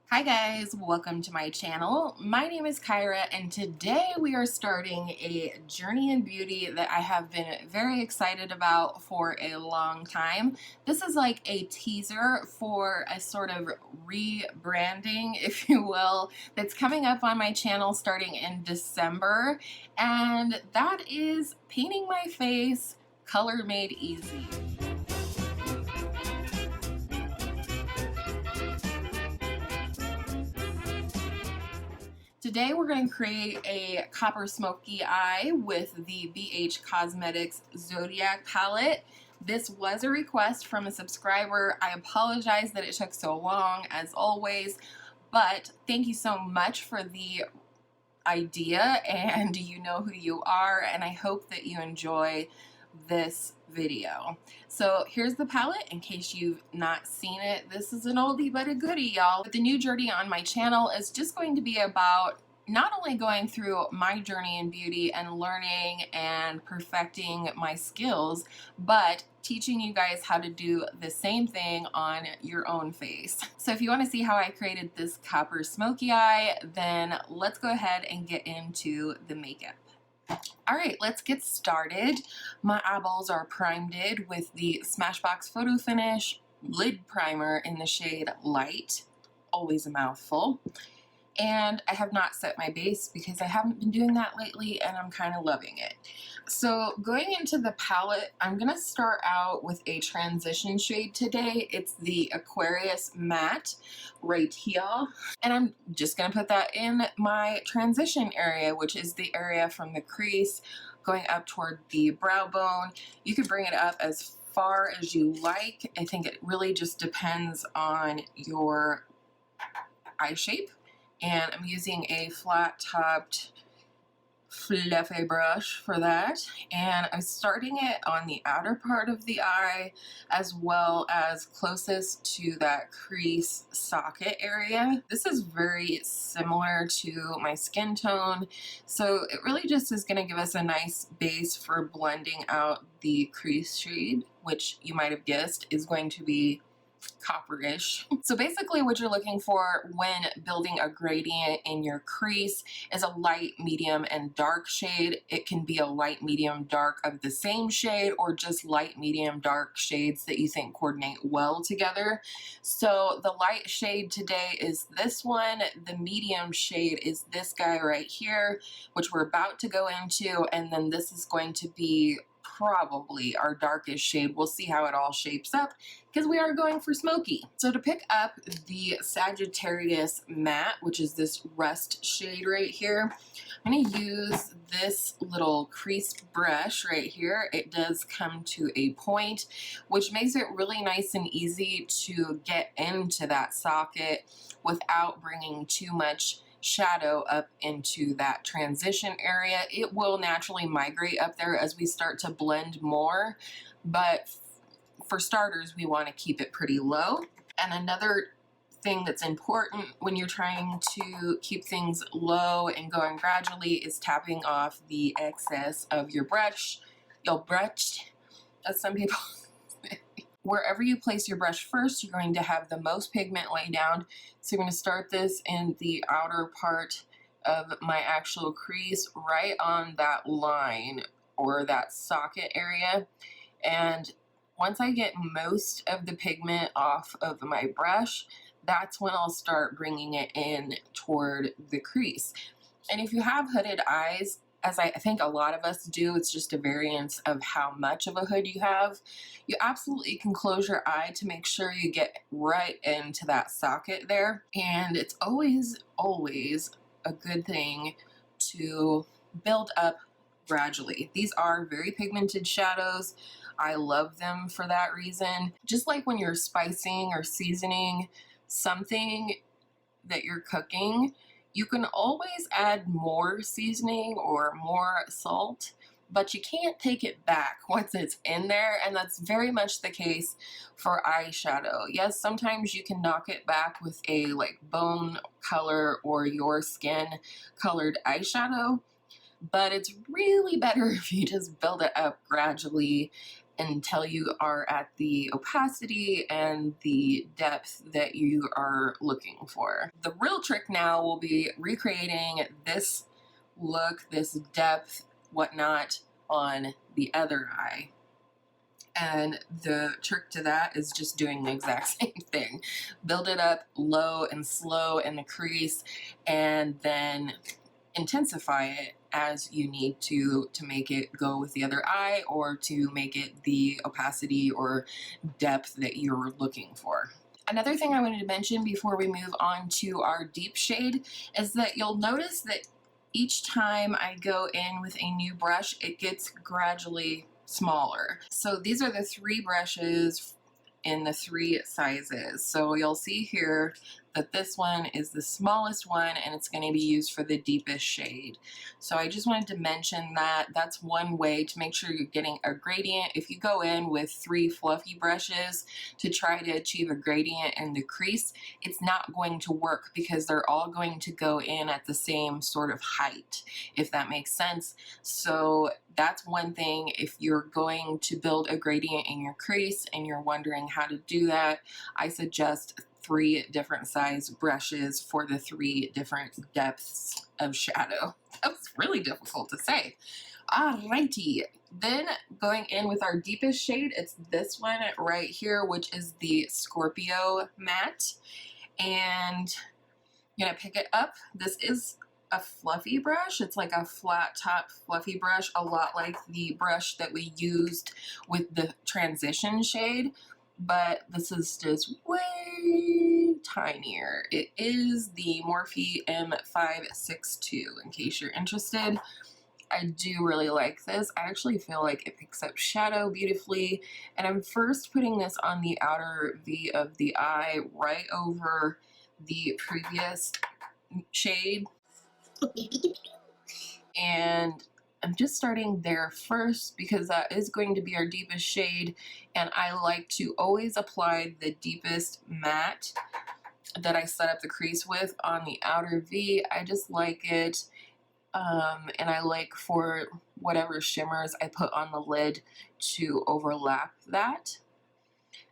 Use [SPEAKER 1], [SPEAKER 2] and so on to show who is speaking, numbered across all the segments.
[SPEAKER 1] Hi guys, welcome to my channel. My name is Kyra and today we are starting a journey in beauty that I have been very excited about for a long time. This is like a teaser for a sort of rebranding, if you will, that's coming up on my channel starting in December, and that is painting my face color made easy. Today we're going to create a copper smoky eye with the BH Cosmetics Zodiac palette. This was a request from a subscriber. I apologize that it took so long as always, but thank you so much for the idea, and you know who you are, and I hope that you enjoy this video. So here's the palette in case you've not seen it. This is an oldie but a goodie, y'all. But the new journey on my channel is just going to be about not only going through my journey in beauty and learning and perfecting my skills, but teaching you guys how to do the same thing on your own face. So if you want to see how I created this copper smoky eye, then let's go ahead and get into the makeup. Alright, let's get started. My eyeballs are primed with the Smashbox Photo Finish Lid Primer in the shade Light. Always a mouthful. And I have not set my base because I haven't been doing that lately and I'm kind of loving it. So going into the palette, I'm going to start out with a transition shade today. It's the Aquarius Matte right here. And I'm just going to put that in my transition area, which is the area from the crease going up toward the brow bone. You can bring it up as far as you like. I think it really just depends on your eye shape. And I'm using a flat-topped fluffy brush for that, and I'm starting it on the outer part of the eye as well as closest to that crease socket area. This is very similar to my skin tone, so it really just is going to give us a nice base for blending out the crease shade, which you might have guessed is going to be copperish. So basically what you're looking for when building a gradient in your crease is a light, medium, and dark shade. It can be a light, medium, dark of the same shade, or just light, medium, dark shades that you think coordinate well together. So the light shade today is this one. The medium shade is this guy right here, which we're about to go into, and then this is going to be probably our darkest shade. We'll see how it all shapes up because we are going for smoky. So to pick up the Sagittarius Matte, which is this rust shade right here, I'm going to use this little creased brush right here. It does come to a point, which makes it really nice and easy to get into that socket without bringing too much shadow up into that transition area. It will naturally migrate up there as we start to blend more, but for starters we want to keep it pretty low. And another thing that's important when you're trying to keep things low and going gradually is tapping off the excess of your brush, as some people Wherever you place your brush first, you're going to have the most pigment lay down. So you're going to start this in the outer part of my actual crease, right on that line or that socket area. And once I get most of the pigment off of my brush, that's when I'll start bringing it in toward the crease. And if you have hooded eyes, as I think a lot of us do, it's just a variance of how much of a hood you have. You absolutely can close your eye to make sure you get right into that socket there. And it's always, always a good thing to build up gradually. These are very pigmented shadows. I love them for that reason. Just like when you're spicing or seasoning something that you're cooking, you can always add more seasoning or more salt, but you can't take it back once it's in there, and that's very much the case for eyeshadow. Yes, sometimes you can knock it back with a like bone color or your skin colored eyeshadow, but it's really better if you just build it up gradually until you are at the opacity and the depth that you are looking for. The real trick now will be recreating this look, this depth, whatnot on the other eye. And the trick to that is just doing the exact same thing. Build it up low and slow in the crease, and then intensify it as you need to make it go with the other eye, or to make it the opacity or depth that you're looking for. Another thing I wanted to mention before we move on to our deep shade is that you'll notice that each time I go in with a new brush, it gets gradually smaller. So these are the 3 brushes in the 3 sizes. So you'll see here that this one is the smallest one, and it's going to be used for the deepest shade. So I just wanted to mention that that's one way to make sure you're getting a gradient. If you go in with 3 fluffy brushes to try to achieve a gradient in the crease, it's not going to work because they're all going to go in at the same sort of height, if that makes sense. So that's one thing. If you're going to build a gradient in your crease and you're wondering how to do that, I suggest 3 different size brushes for the 3 different depths of shadow. That was really difficult to say. Alrighty, then going in with our deepest shade, it's this one right here, which is the Scorpio matte. And I'm gonna pick it up. This is a fluffy brush. It's like a flat top fluffy brush, a lot like the brush that we used with the transition shade, but this is just way tinier. It is the Morphe M562, in case you're interested. I do really like this. I actually feel like it picks up shadow beautifully, and I'm first putting this on the outer V of the eye, right over the previous shade. And I'm just starting there first because that is going to be our deepest shade, and I like to always apply the deepest matte that I set up the crease with on the outer V. I just like it, and I like for whatever shimmers I put on the lid to overlap that.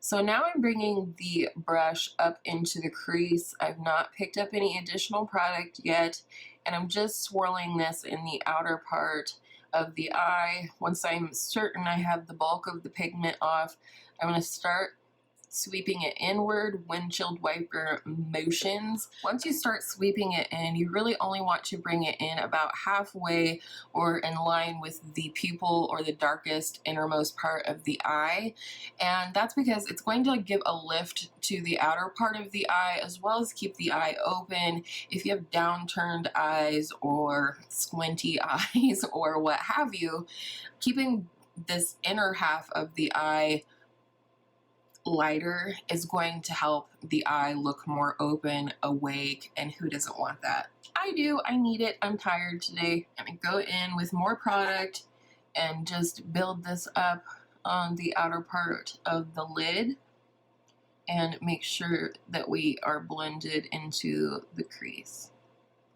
[SPEAKER 1] So now I'm bringing the brush up into the crease. I've not picked up any additional product yet, and I'm just swirling this in the outer part of the eye. Once I'm certain I have the bulk of the pigment off, I'm going to start sweeping it inward, windshield wiper motions. Once you start sweeping it in, you really only want to bring it in about halfway or in line with the pupil or the darkest innermost part of the eye. And that's because it's going to give a lift to the outer part of the eye, as well as keep the eye open. If you have downturned eyes or squinty eyes or what have you, keeping this inner half of the eye lighter is going to help the eye look more open, awake, and who doesn't want that? I do. I need it. I'm tired today. I'm gonna go in with more product and just build this up on the outer part of the lid and make sure that we are blended into the crease,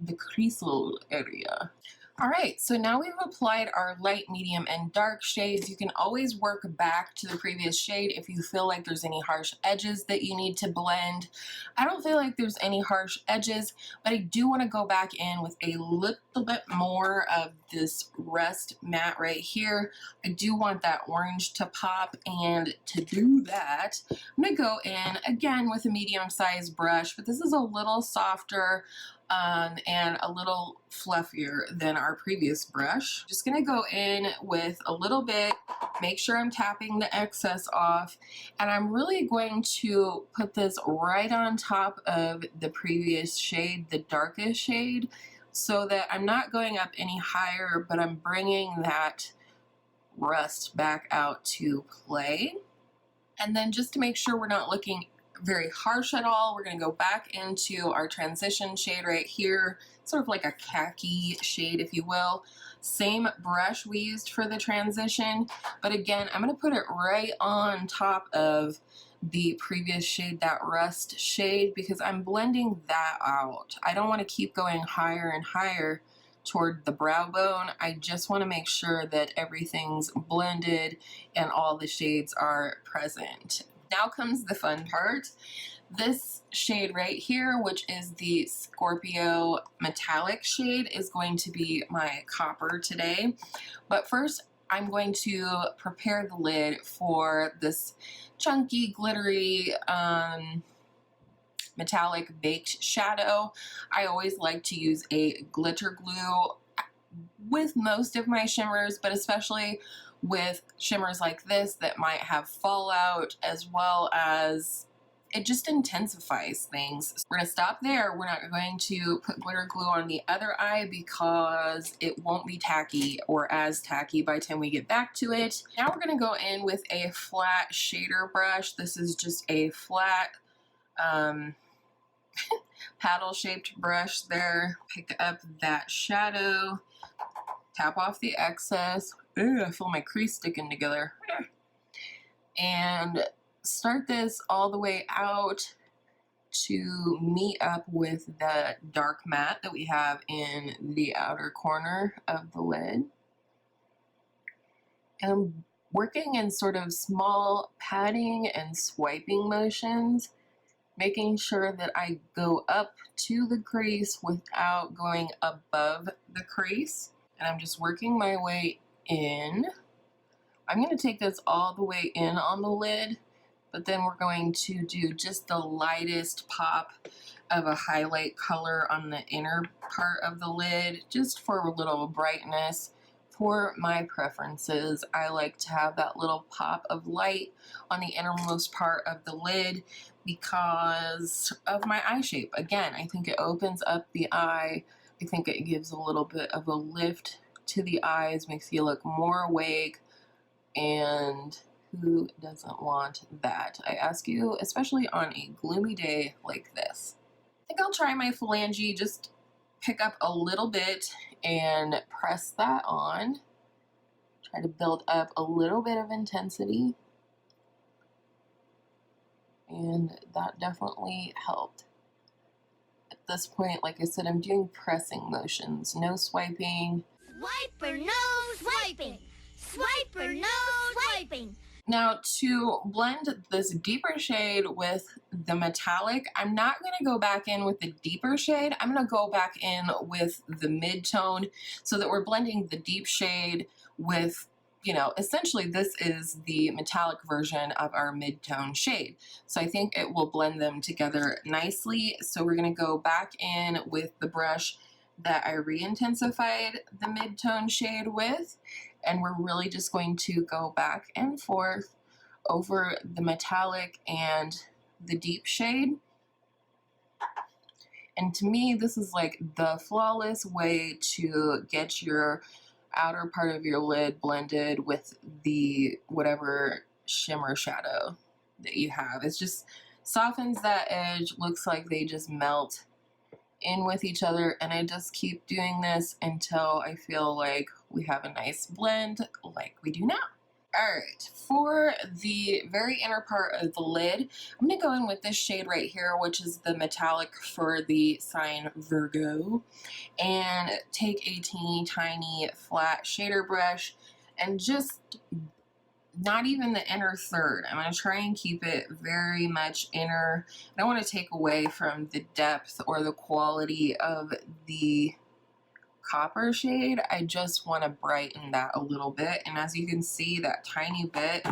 [SPEAKER 1] the creasal area. All right, so now we've applied our light, medium, and dark shades. You can always work back to the previous shade if you feel like there's any harsh edges that you need to blend. I don't feel like there's any harsh edges, but I do want to go back in with a little bit more of this rust matte right here. I do want that orange to pop, and to do that, I'm going to go in again with a medium-sized brush, but this is a little softer and a little fluffier than our previous brush. Just gonna go in with a little bit, make sure I'm tapping the excess off, and I'm really going to put this right on top of the previous shade, the darkest shade, so that I'm not going up any higher, but I'm bringing that rust back out to play. And then just to make sure we're not looking very harsh at all, we're going to go back into our transition shade right here, sort of like a khaki shade, if you will. Same brush we used for the transition, but again, I'm going to put it right on top of the previous shade, that rust shade, because I'm blending that out. I don't want to keep going higher and higher toward the brow bone. I just want to make sure that everything's blended and all the shades are present. Now comes the fun part. This shade right here, which is the Scorpio metallic shade, is going to be my copper today. But first, I'm going to prepare the lid for this chunky, glittery, metallic baked shadow. I always like to use a glitter glue with most of my shimmers, but especially with shimmers like this that might have fallout, as well as it just intensifies things. We're gonna stop there. We're not going to put glitter glue on the other eye because it won't be tacky or as tacky by the time we get back to it. Now we're gonna go in with a flat shader brush. This is just a flat paddle shaped brush there. Pick up that shadow, tap off the excess. Ooh, I feel my crease sticking together. And start this all the way out to meet up with the dark matte that we have in the outer corner of the lid. And I'm working in sort of small patting and swiping motions, making sure that I go up to the crease without going above the crease. And I'm just working my way in. I'm going to take this all the way in on the lid, but then we're going to do just the lightest pop of a highlight color on the inner part of the lid, just for a little brightness. For my preferences, I like to have that little pop of light on the innermost part of the lid because of my eye shape. Again, I think it opens up the eye. I think it gives a little bit of a lift to the eyes, makes you look more awake, and who doesn't want that? I ask you, especially on a gloomy day like this. I think I'll try my phalange, just pick up a little bit and press that on. Try to build up a little bit of intensity. And that definitely helped. At this point, like I said, I'm doing pressing motions, no swiping.
[SPEAKER 2] Swiper, no swiping! Swiper, no swiping!
[SPEAKER 1] Now, to blend this deeper shade with the metallic, I'm not going to go back in with the deeper shade. I'm going to go back in with the mid-tone so that we're blending the deep shade with, you know, essentially this is the metallic version of our mid-tone shade. So I think it will blend them together nicely. So we're going to go back in with the brush that I re-intensified the mid-tone shade with, and we're really just going to go back and forth over the metallic and the deep shade. And to me, this is like the flawless way to get your outer part of your lid blended with the whatever shimmer shadow that you have. It just softens that edge, looks like they just melt in with each other, and I just keep doing this until I feel like we have a nice blend like we do now. Alright, for the very inner part of the lid, I'm going to go in with this shade right here, which is the metallic for the sign Virgo, and take a teeny tiny flat shader brush and just not even the inner third. I'm going to try and keep it very much inner. I don't want to take away from the depth or the quality of the copper shade. I just want to brighten that a little bit. And as you can see, that tiny bit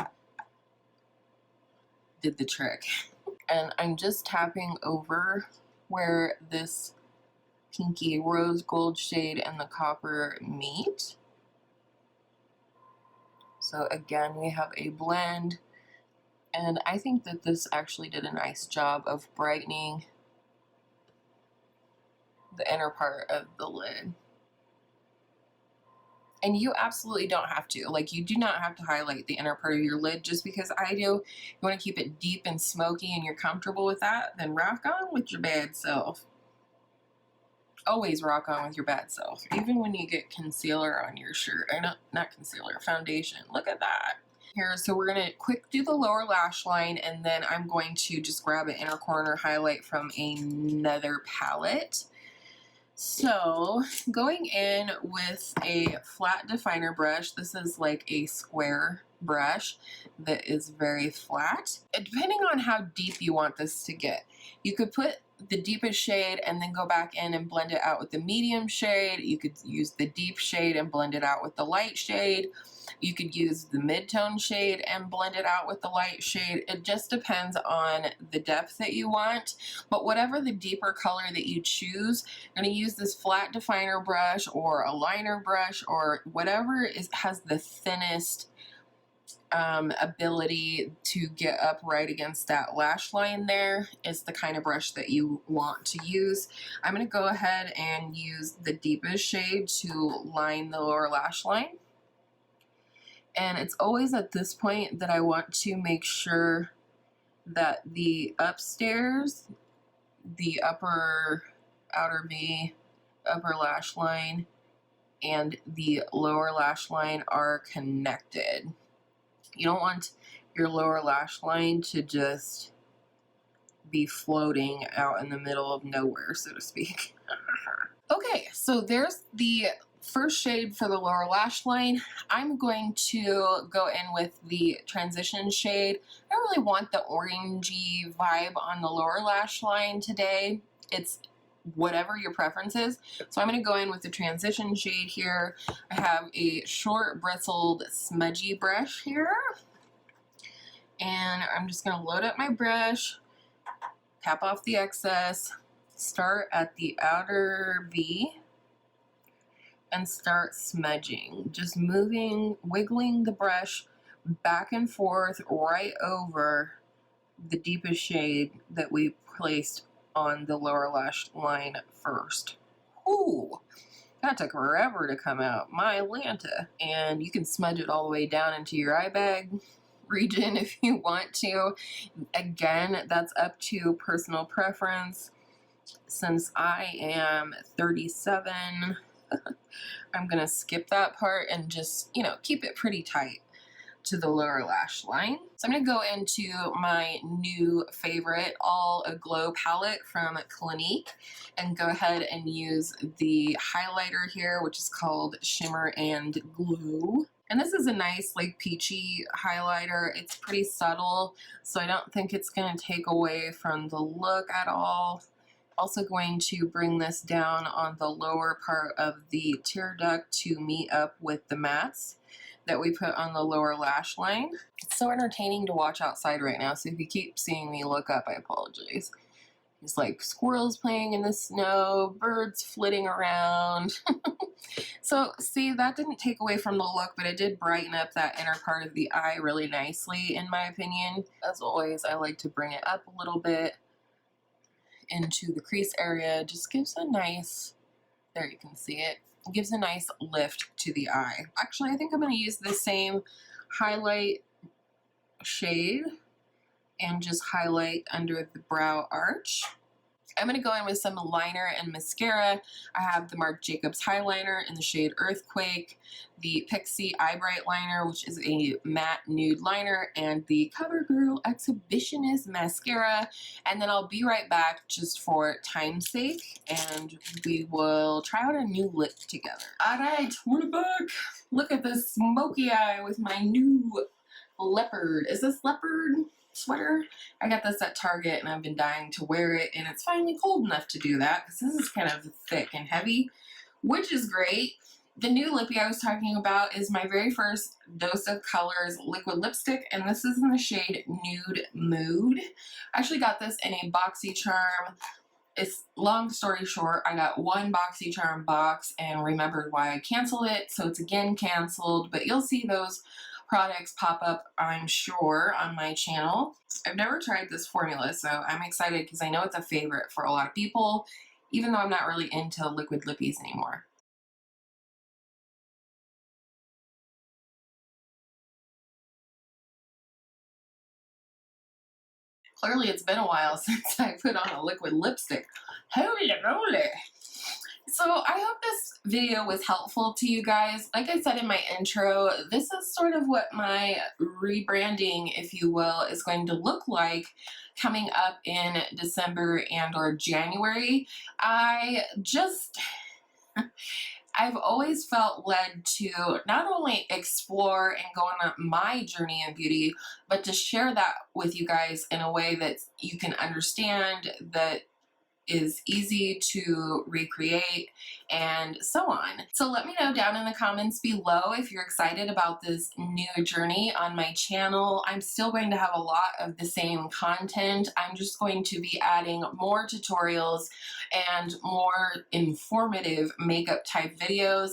[SPEAKER 1] did the trick. And I'm just tapping over where this pinky rose gold shade and the copper meet. So again, we have a blend, and I think that this actually did a nice job of brightening the inner part of the lid. And you absolutely don't have to. Like, you do not have to highlight the inner part of your lid just because I do. You want to keep it deep and smoky and you're comfortable with that, then rock on with your bad self. Always rock on with your bad self, even when you get concealer on your shirt. Or not concealer, foundation. Look at that. Here, so we're going to quick do the lower lash line, and then I'm going to just grab an inner corner highlight from another palette. So going in with a flat definer brush, this is like a square brush that is very flat. Depending on how deep you want this to get, you could put the deepest shade and then go back in and blend it out with the medium shade. You could use the deep shade and blend it out with the light shade. You could use the mid-tone shade and blend it out with the light shade. It just depends on the depth that you want. But whatever the deeper color that you choose, you're going to use this flat definer brush or a liner brush or whatever has the thinnest ability to get up right against that lash line there is the kind of brush that you want to use. I'm going to go ahead and use the deepest shade to line the lower lash line. And it's always at this point that I want to make sure that the upstairs, the upper outer V, upper lash line, and the lower lash line are connected. You don't want your lower lash line to just be floating out in the middle of nowhere, so to speak. Okay, so there's the first shade for the lower lash line. I'm going to go in with the transition shade. I don't really want the orangey vibe on the lower lash line today. It's whatever your preference is. So I'm going to go in with the transition shade here. I have a short bristled smudgy brush here. And I'm just going to load up my brush, tap off the excess, start at the outer V, and start smudging. Just moving, wiggling the brush back and forth right over the deepest shade that we placed on the lower lash line first. Ooh, that took forever to come out. My Lanta. And you can smudge it all the way down into your eye bag region if you want to. Again, that's up to personal preference. Since I am 37, I'm gonna skip that part and just, keep it pretty tight to the lower lash line. So I'm gonna go into my new favorite All Aglow palette from Clinique and go ahead and use the highlighter here, which is called Shimmer and Glow. And this is a nice like peachy highlighter. It's pretty subtle, so I don't think it's gonna take away from the look at all. Also going to bring this down on the lower part of the tear duct to meet up with the mattes that we put on the lower lash line. It's so entertaining to watch outside right now, so if you keep seeing me look up, I apologize. There's like squirrels playing in the snow, birds flitting around. So see, that didn't take away from the look, but it did brighten up that inner part of the eye really nicely, in my opinion. As always, I like to bring it up a little bit into the crease area. Just gives a nice, there you can see it, gives a nice lift to the eye. Actually, I think I'm going to use the same highlight shade and just highlight under the brow arch. I'm going to go in with some liner and mascara. I have the Marc Jacobs Highliner in the shade Earthquake, the Pixie Eye Bright Liner, which is a matte nude liner, and the CoverGirl Exhibitionist Mascara. And then I'll be right back just for time's sake, and we will try out a new lip together. Alright, we're back. Look at this smoky eye with my new leopard. Is this leopard sweater? I got this at Target and I've been dying to wear it, and it's finally cold enough to do that because this is kind of thick and heavy, which is great. The new lippy I was talking about is my very first Dose of Colors liquid lipstick, and this is in the shade Nude Mood. I actually got this in a BoxyCharm. It's long story short, I got one BoxyCharm box and remembered why I canceled it, so it's again canceled, but you'll see those products pop up, I'm sure, on my channel. I've never tried this formula, so I'm excited because I know it's a favorite for a lot of people, even though I'm not really into liquid lippies anymore. Clearly it's been a while since I put on a liquid lipstick. Holy moly! So I hope this video was helpful to you guys. Like I said in my intro, this is sort of what my rebranding, if you will, is going to look like coming up in December and or January. I've always felt led to not only explore and go on my journey in beauty, but to share that with you guys in a way that you can understand, that is easy to recreate, and so on. So let me know down in the comments below if you're excited about this new journey on my channel. I'm still going to have a lot of the same content. I'm just going to be adding more tutorials and more informative makeup type videos.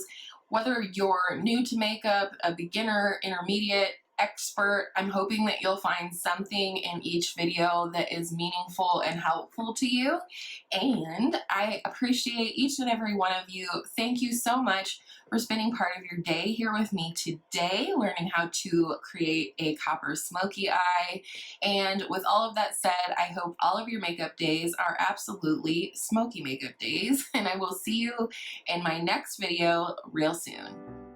[SPEAKER 1] Whether you're new to makeup, a beginner, intermediate, expert, I'm hoping that you'll find something in each video that is meaningful and helpful to you. And I appreciate each and every one of you. Thank you so much for spending part of your day here with me today, learning how to create a copper smoky eye. And with all of that said, I hope all of your makeup days are absolutely smoky makeup days. And I will see you in my next video real soon.